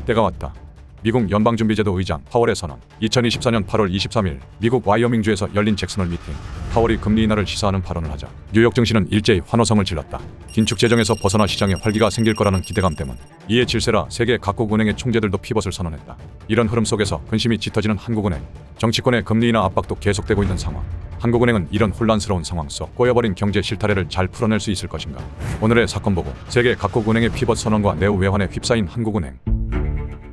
때가 왔다. 미국 연방준비제도 의장 파월의 선언. 2024년 8월 23일 미국 와이어밍주에서 열린 잭슨홀 미팅. 파월이 금리 인하를 시사하는 발언을 하자 뉴욕 증시는 일제히 환호성을 질렀다. 긴축 재정에서 벗어나 시장에 활기가 생길 거라는 기대감 때문. 이에 질세라 세계 각국 은행의 총재들도 피벗을 선언했다. 이런 흐름 속에서 근심이 짙어지는 한국은행. 정치권의 금리 인하 압박도 계속되고 있는 상황. 한국은행은 이런 혼란스러운 상황 속 꼬여버린 경제 실타래를 잘 풀어낼 수 있을 것인가? 오늘의 사건 보고 세계 각국 은행의 피벗 선언과 내후 외환에 휩싸인 한국은행.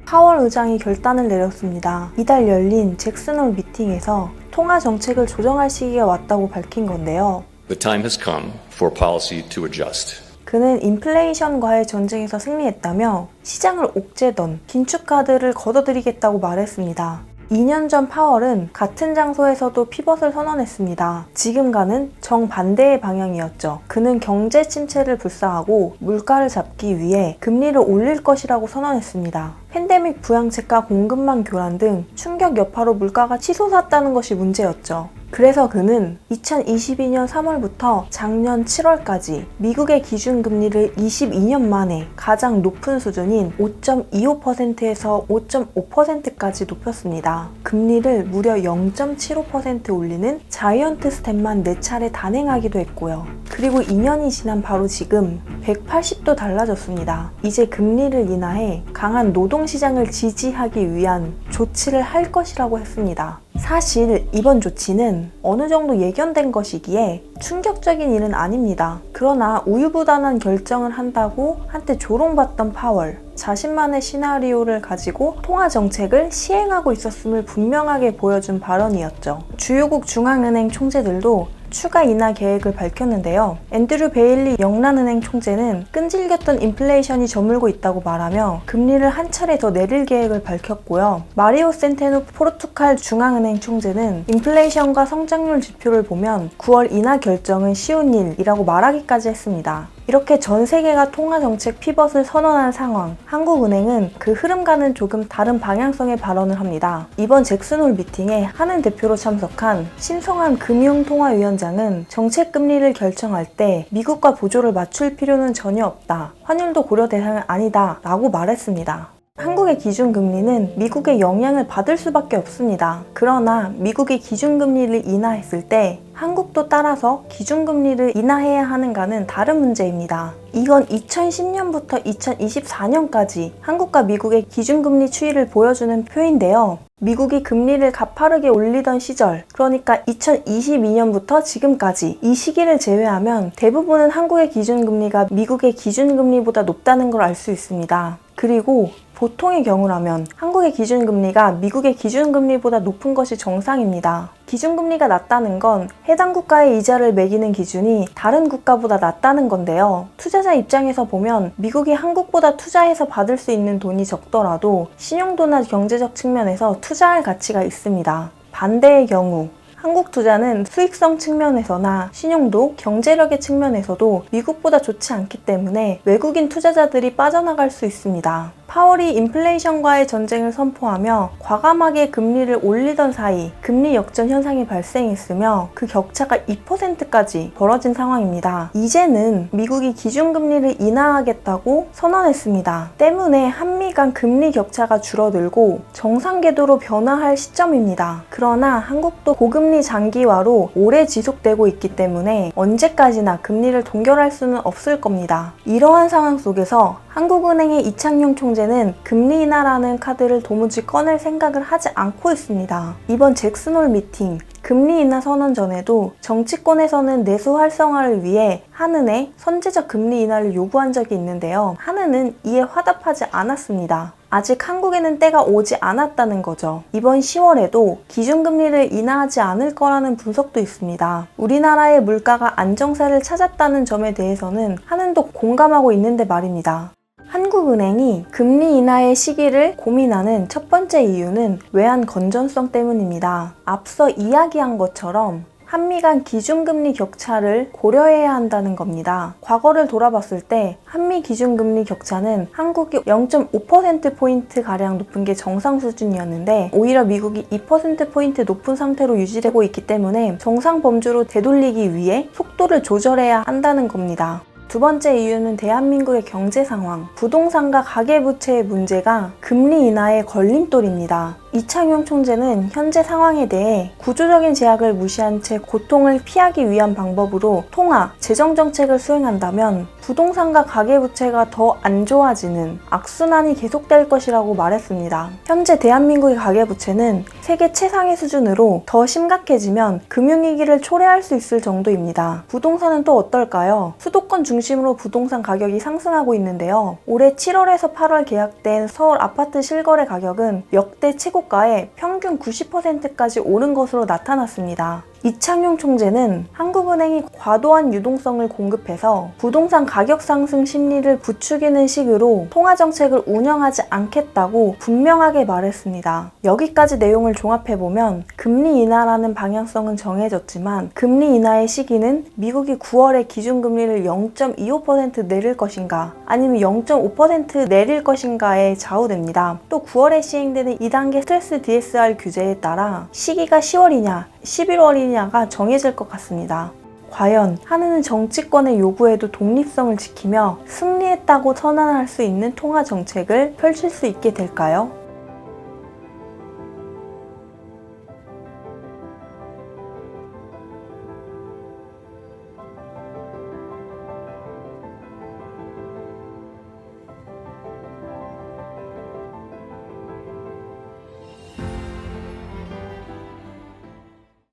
파월 의장이 결단을 내렸습니다. 이달 열린 잭슨홀 미팅에서 통화 정책을 조정할 시기가 왔다고 밝힌 건데요. The time has come for policy to adjust. 그는 인플레이션과의 전쟁에서 승리했다며 시장을 옥죄던 긴축 카드를 걷어들이겠다고 말했습니다. 2년 전 파월은 같은 장소에서도 피벗을 선언했습니다. 지금과는 정반대의 방향이었죠. 그는 경제 침체를 불사하고 물가를 잡기 위해 금리를 올릴 것이라고 선언했습니다. 팬데믹 부양책과 공급망 교란 등 충격 여파로 물가가 치솟았다는 것이 문제였죠. 그래서 그는 2022년 3월부터 작년 7월까지 미국의 기준금리를 22년 만에 가장 높은 수준인 5.25%에서 5.5%까지 높였습니다. 금리를 무려 0.75% 올리는 자이언트 스텝만 4차례 단행하기도 했고요. 그리고 2년이 지난 바로 지금 180도 달라졌습니다. 이제 금리를 인하해 강한 노동시장을 지지하기 위한 조치를 할 것이라고 했습니다. 사실 이번 조치는 어느 정도 예견된 것이기에 충격적인 일은 아닙니다. 그러나 우유부단한 결정을 한다고 한때 조롱받던 파월, 자신만의 시나리오를 가지고 통화 정책을 시행하고 있었음을 분명하게 보여준 발언이었죠. 주요국 중앙은행 총재들도 추가 인하 계획을 밝혔는데요. 앤드류 베일리 영란은행 총재는 끈질겼던 인플레이션이 저물고 있다고 말하며 금리를 한 차례 더 내릴 계획을 밝혔고요. 마리오 센테노 포르투갈 중앙은행 총재는 인플레이션과 성장률 지표를 보면 9월 인하 결정은 쉬운 일이라고 말하기까지 했습니다. 이렇게 전 세계가 통화 정책 피벗을 선언한 상황, 한국은행은 그 흐름과는 조금 다른 방향성의 발언을 합니다. 이번 잭슨홀 미팅에 한은 대표로 참석한 신성한 금융통화위원장은 정책 금리를 결정할 때 미국과 보조를 맞출 필요는 전혀 없다. 환율도 고려 대상은 아니다. 라고 말했습니다. 한국의 기준금리는 미국의 영향을 받을 수밖에 없습니다. 그러나 미국이 기준금리를 인하했을 때 한국도 따라서 기준금리를 인하해야 하는가는 다른 문제입니다. 이건 2010년부터 2024년까지 한국과 미국의 기준금리 추이를 보여주는 표인데요. 미국이 금리를 가파르게 올리던 시절, 그러니까 2022년부터 지금까지 이 시기를 제외하면 대부분은 한국의 기준금리가 미국의 기준금리보다 높다는 걸 알 수 있습니다. 그리고 보통의 경우라면 한국의 기준금리가 미국의 기준금리보다 높은 것이 정상입니다. 기준금리가 낮다는 건 해당 국가의 이자를 매기는 기준이 다른 국가보다 낮다는 건데요. 투자자 입장에서 보면 미국이 한국보다 투자해서 받을 수 있는 돈이 적더라도 신용도나 경제적 측면에서 투자할 가치가 있습니다. 반대의 경우 한국 투자는 수익성 측면에서나 신용도, 경제력의 측면에서도 미국보다 좋지 않기 때문에 외국인 투자자들이 빠져나갈 수 있습니다. 파월이 인플레이션과의 전쟁을 선포하며 과감하게 금리를 올리던 사이 금리 역전 현상이 발생했으며 그 격차가 2%까지 벌어진 상황입니다. 이제는 미국이 기준금리를 인하하겠다고 선언했습니다. 때문에 한미 간 금리 격차가 줄어들고 정상 궤도로 변화할 시점입니다. 그러나 한국도 고금리 장기화로 오래 지속되고 있기 때문에 언제까지나 금리를 동결할 수는 없을 겁니다. 이러한 상황 속에서 한국은행의 이창용 총재는 금리 인하라는 카드를 도무지 꺼낼 생각을 하지 않고 있습니다. 이번 잭슨홀 미팅, 금리 인하 선언 전에도 정치권에서는 내수 활성화를 위해 한은에 선제적 금리 인하를 요구한 적이 있는데요. 한은은 이에 화답하지 않았습니다. 아직 한국에는 때가 오지 않았다는 거죠. 이번 10월에도 기준금리를 인하하지 않을 거라는 분석도 있습니다. 우리나라의 물가가 안정세를 찾았다는 점에 대해서는 한은도 공감하고 있는데 말입니다. 한국은행이 금리 인하의 시기를 고민하는 첫 번째 이유는 외환 건전성 때문입니다. 앞서 이야기한 것처럼 한미 간 기준금리 격차를 고려해야 한다는 겁니다. 과거를 돌아봤을 때 한미 기준금리 격차는 한국이 0.5%포인트가량 높은 게 정상 수준이었는데 오히려 미국이 2%포인트 높은 상태로 유지되고 있기 때문에 정상 범주로 되돌리기 위해 속도를 조절해야 한다는 겁니다. 두 번째 이유는 대한민국의 경제 상황, 부동산과 가계부채의 문제가 금리 인하의 걸림돌입니다. 이창용 총재는 현재 상황에 대해 구조적인 제약을 무시한 채 고통을 피하기 위한 방법으로 통화, 재정정책을 수행한다면 부동산과 가계부채가 더 안 좋아지는 악순환이 계속될 것이라고 말했습니다. 현재 대한민국의 가계부채는 세계 최상위 수준으로 더 심각해지면 금융위기를 초래할 수 있을 정도입니다. 부동산은 또 어떨까요? 수도권 중심으로 부동산 가격이 상승하고 있는데요. 올해 7월에서 8월 계약된 서울 아파트 실거래 가격은 역대 최고가에 평균 90%까지 오른 것으로 나타났습니다. 이창용 총재는 한국은행이 과도한 유동성을 공급해서 부동산 가격 상승 심리를 부추기는 식으로 통화정책을 운영하지 않겠다고 분명하게 말했습니다. 여기까지 내용을 종합해보면 금리 인하라는 방향성은 정해졌지만 금리 인하의 시기는 미국이 9월에 기준금리를 0.25% 내릴 것인가 아니면 0.5% 내릴 것인가에 좌우됩니다. 또 9월에 시행되는 2단계 스트레스 DSR 규제에 따라 시기가 10월이냐 11월이냐가 정해질 것 같습니다. 과연 한은은 정치권의 요구에도 독립성을 지키며 승리했다고 선언할 수 있는 통화 정책을 펼칠 수 있게 될까요?